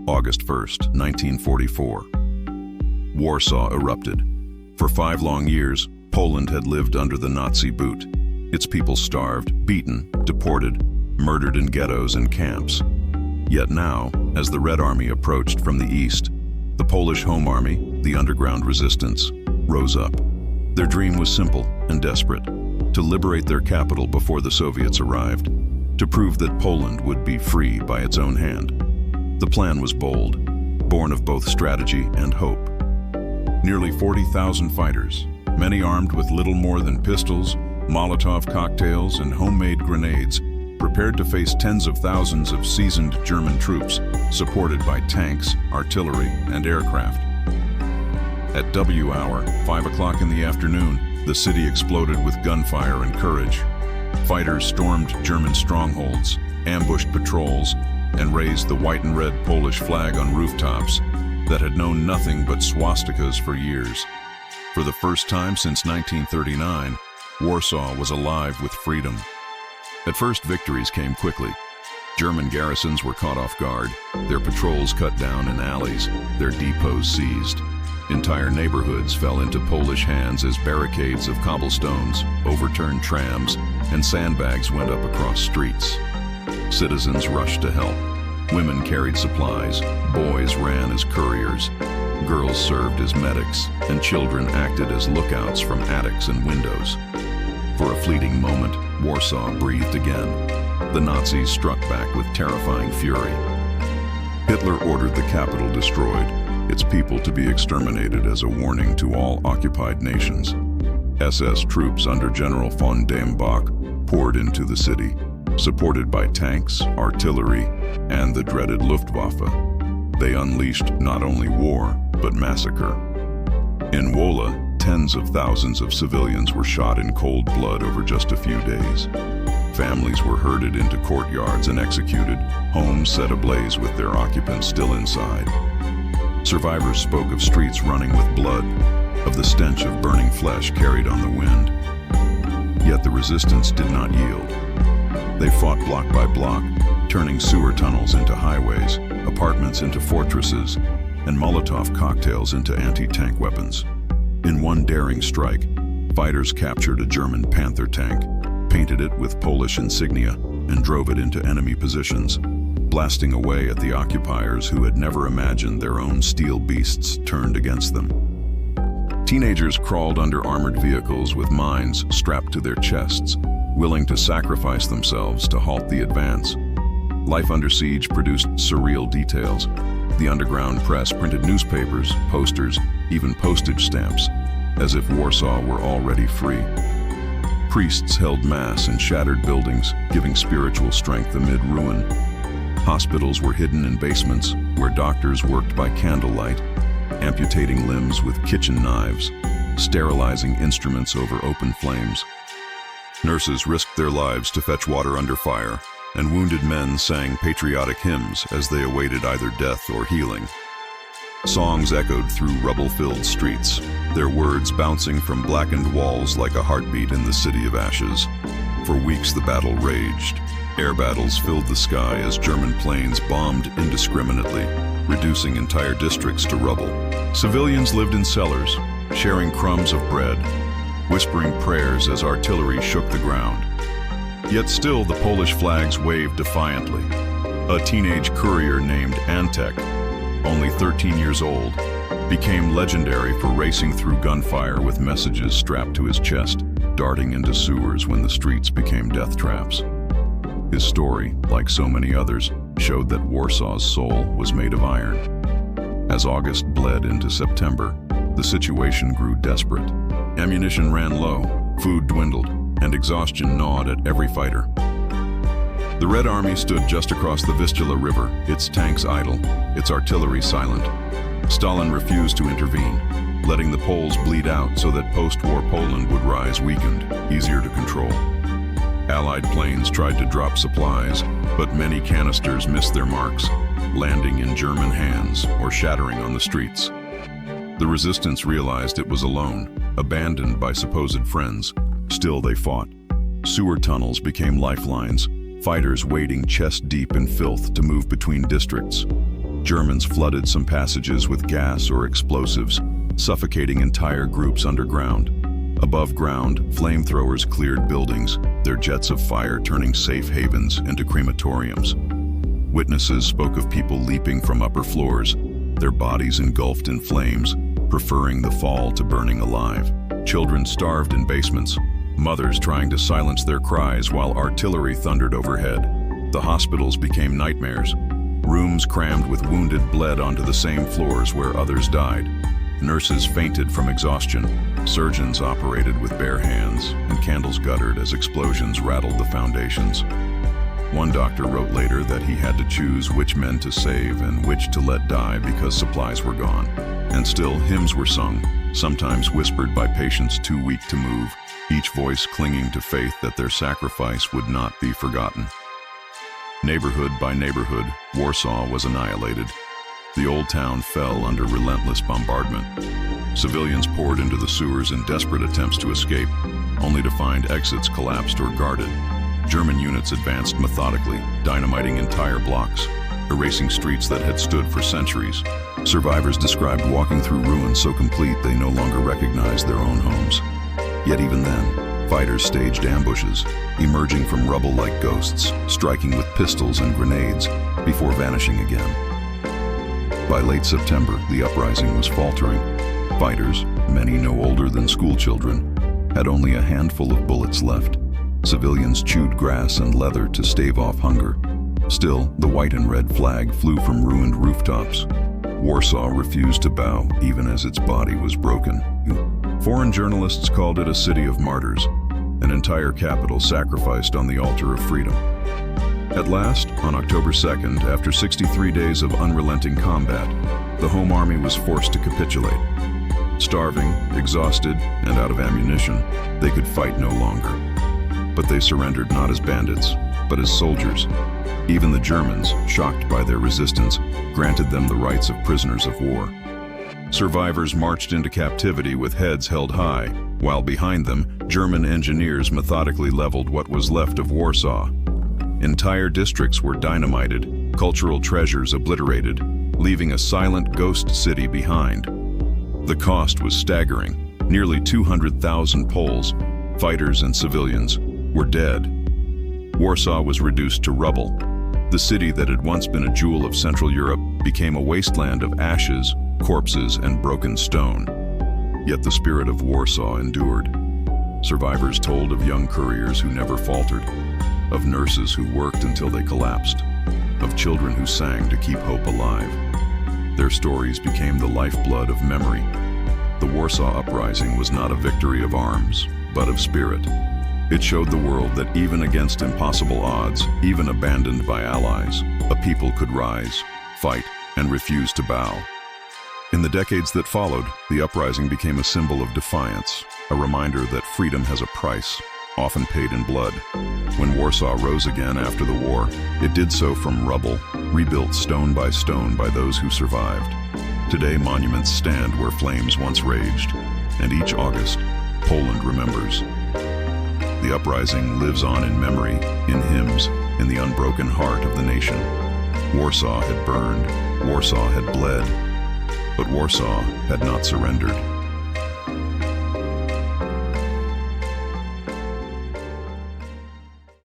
August 1st, 1944. Warsaw erupted. For 5 long years, Poland had lived under the Nazi boot. Its people starved, beaten, deported, murdered in ghettos and camps. Yet now, as the Red Army approached from the east, the Polish Home Army, the underground resistance, rose up. Their dream was simple and desperate: to liberate their capital before the Soviets arrived, to prove that Poland would be free by its own hand. The plan was bold, born of both strategy and hope. Nearly 40,000 fighters, many armed with little more than pistols, Molotov cocktails, and homemade grenades, prepared to face tens of thousands of seasoned German troops, supported by tanks, artillery, and aircraft. At W hour, 5 o'clock in the afternoon, the city exploded with gunfire and courage. Fighters stormed German strongholds, ambushed patrols, and raised the white and red Polish flag on rooftops that had known nothing but swastikas for years. For the first time since 1939, Warsaw was alive with freedom. At first, victories came quickly. German garrisons were caught off guard, their patrols cut down in alleys, their depots seized. Entire neighborhoods fell into Polish hands as barricades of cobblestones, overturned trams, and sandbags went up across streets. Citizens rushed to help. Women carried supplies, boys ran as couriers, girls served as medics, and children acted as lookouts from attics and windows. For a fleeting moment, Warsaw breathed again. The Nazis struck back with terrifying fury. Hitler ordered the capital destroyed, its people to be exterminated as a warning to all occupied nations. SS troops under General von Dambach poured into the city, supported by tanks, artillery, and the dreaded Luftwaffe. They unleashed not only war, but massacre. In Wola, tens of thousands of civilians were shot in cold blood over just a few days. Families were herded into courtyards and executed, homes set ablaze with their occupants still inside. Survivors spoke of streets running with blood, of the stench of burning flesh carried on the wind. Yet the resistance did not yield. They fought block by block, turning sewer tunnels into highways, apartments into fortresses, and Molotov cocktails into anti-tank weapons. In one daring strike, fighters captured a German Panther tank, painted it with Polish insignia, and drove it into enemy positions, blasting away at the occupiers who had never imagined their own steel beasts turned against them. Teenagers crawled under armored vehicles with mines strapped to their chests, willing to sacrifice themselves to halt the advance. Life under siege produced surreal details. The underground press printed newspapers, posters, even postage stamps, as if Warsaw were already free. Priests held mass in shattered buildings, giving spiritual strength amid ruin. Hospitals were hidden in basements, where doctors worked by candlelight, amputating limbs with kitchen knives, sterilizing instruments over open flames. Nurses risked their lives to fetch water under fire, and wounded men sang patriotic hymns as they awaited either death or healing. Songs echoed through rubble-filled streets, their words bouncing from blackened walls like a heartbeat in the city of ashes. For weeks the battle raged. Air battles filled the sky as German planes bombed indiscriminately, reducing entire districts to rubble. Civilians lived in cellars, sharing crumbs of bread, whispering prayers as artillery shook the ground. Yet still the Polish flags waved defiantly. A teenage courier named Antek, only 13 years old, became legendary for racing through gunfire with messages strapped to his chest, darting into sewers when the streets became death traps. His story, like so many others, showed that Warsaw's soul was made of iron. As August bled into September, the situation grew desperate. Ammunition ran low, food dwindled, and exhaustion gnawed at every fighter. The Red Army stood just across the Vistula River, its tanks idle, its artillery silent. Stalin refused to intervene, letting the Poles bleed out so that post-war Poland would rise weakened, easier to control. Allied planes tried to drop supplies, but many canisters missed their marks, landing in German hands or shattering on the streets. The resistance realized it was alone, abandoned by supposed friends. Still they fought. Sewer tunnels became lifelines, fighters wading chest-deep in filth to move between districts. Germans flooded some passages with gas or explosives, suffocating entire groups underground. Above ground, flamethrowers cleared buildings, their jets of fire turning safe havens into crematoriums. Witnesses spoke of people leaping from upper floors, their bodies engulfed in flames, preferring the fall to burning alive. Children starved in basements, mothers trying to silence their cries while artillery thundered overhead. The hospitals became nightmares. Rooms crammed with wounded bled onto the same floors where others died. Nurses fainted from exhaustion. Surgeons operated with bare hands, and candles guttered as explosions rattled the foundations. One doctor wrote later that he had to choose which men to save and which to let die because supplies were gone. And still, hymns were sung, sometimes whispered by patients too weak to move, each voice clinging to faith that their sacrifice would not be forgotten. Neighborhood by neighborhood, Warsaw was annihilated. The old town fell under relentless bombardment. Civilians poured into the sewers in desperate attempts to escape, only to find exits collapsed or guarded. German units advanced methodically, dynamiting entire blocks, erasing streets that had stood for centuries. Survivors described walking through ruins so complete they no longer recognized their own homes. Yet even then, fighters staged ambushes, emerging from rubble like ghosts, striking with pistols and grenades before vanishing again. By late September, the uprising was faltering. Fighters, many no older than school children, had only a handful of bullets left. Civilians chewed grass and leather to stave off hunger. Still, the white and red flag flew from ruined rooftops. Warsaw refused to bow, even as its body was broken. Foreign journalists called it a city of martyrs, an entire capital sacrificed on the altar of freedom. At last, on October 2nd, after 63 days of unrelenting combat, the Home Army was forced to capitulate. Starving, exhausted, and out of ammunition, they could fight no longer. But they surrendered not as bandits, but as soldiers. Even the Germans, shocked by their resistance, granted them the rights of prisoners of war. Survivors marched into captivity with heads held high, while behind them, German engineers methodically leveled what was left of Warsaw. Entire districts were dynamited, cultural treasures obliterated, leaving a silent ghost city behind. The cost was staggering. Nearly 200,000 Poles, fighters and civilians, were dead. Warsaw was reduced to rubble. The city that had once been a jewel of Central Europe became a wasteland of ashes, corpses, and broken stone. Yet the spirit of Warsaw endured. Survivors told of young couriers who never faltered, of nurses who worked until they collapsed, of children who sang to keep hope alive. Their stories became the lifeblood of memory. The Warsaw Uprising was not a victory of arms, but of spirit. It showed the world that even against impossible odds, even abandoned by allies, a people could rise, fight, and refuse to bow. In the decades that followed, the uprising became a symbol of defiance, a reminder that freedom has a price, often paid in blood. When Warsaw rose again after the war, it did so from rubble, rebuilt stone by those who survived. Today, monuments stand where flames once raged, and each August, Poland remembers. The uprising lives on in memory, in hymns, in the unbroken heart of the nation. Warsaw had burned, Warsaw had bled, but Warsaw had not surrendered.